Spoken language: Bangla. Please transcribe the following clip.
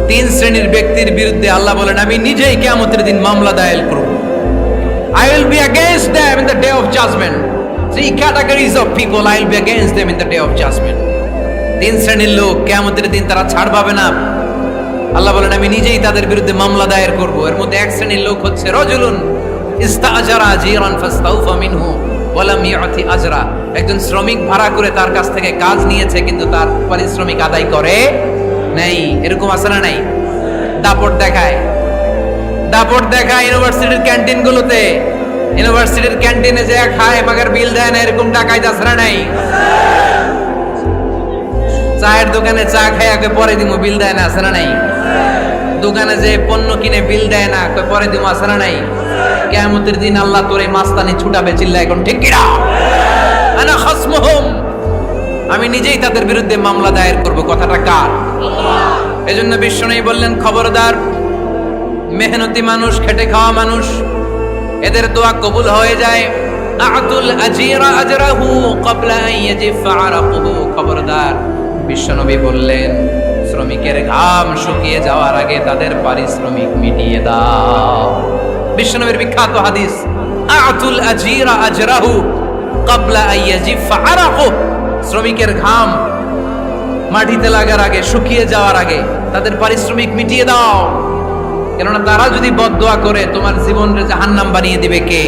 তিন শ্রেণীর ব্যক্তির বিরুদ্ধে আল্লাহ বলেন আমি নিজেই কিয়ামতের দিন মামলা দায়ের করব। I will be against them in the day of judgment. Three categories of people I will be against them in the day of judgment. তিন শ্রেণীর লোক কিয়ামতের দিন তারা ছাড় পাবে না। আল্লাহ বলেন আমি নিজেই তাদের বিরুদ্ধে মামলা দায়ের করব। এর মধ্যে এক শ্রেণীর লোক হচ্ছে রাজুলুন ইস্তাজারা আজিরান ফাস্তাউফা মিনহু ওয়া লাম ইয়াতি আজরা। একজন শ্রমিক ভাড়া করে তার কাছ থেকে কাজ নিয়েছে কিন্তু তার পারিশ্রমিক আদায় করে নাই। এরকম আছে না নাই? দাপট দেখায় ইউনিভার্সিটির ক্যান্টিন গুলোতে, ইউনিভার্সিটির ক্যান্টিনে যে খায় মাগার বিল দেয় না, এরকম টাকায় দাসরা নাই। চায়ের দোকানে চা খায় আগে পরে দিমু বিল দেয় না, আছে না নাই? দোকানে যে পণ্য কিনে বিল দেয় না, পরে দিমু, আছে না নাই? কিয়ামতের দিন আল্লাহ তোরে মাস্তানি ছুটাবে, চিল্লা এখন ঠিক কিনা? আনা খাসমুহুম, আমি নিজেই তাদের বিরুদ্ধে মামলা দায়ের করব। কথাটা কার? এজন্য বিশ্বনবী বললেন খবরদার, মেহনতি মানুষ, খেটে খাওয়া মানুষ, এদের দোয়া কবুল হয়ে যায়। আতুল আজিরা আজরাহু ক্বাবলা আন ইয়াজিফা আরাকুহু। খবরদার, বিশ্বনবী বললেন শ্রমিকের ঘাম শুকিয়ে যাওয়ার আগে তাদের পারিশ্রমিক মিটিয়ে দাও। বিশ্বনবীর বিখ্যাত হাদিস, আতুল আজিরা আজরাহু ক্বাবলা আন ইয়াজিফা আরাকুহু। শ্রমিকের ঘাম মাটিতে লাগার আগে, শুকিয়ে যাওয়ার আগে তাদের পারিশ্রমিক মিটিয়ে দাও। কেননা তারা যদি বদদোয়া করে তোমার জীবনকে জাহান্নাম বানিয়ে দিবে কে?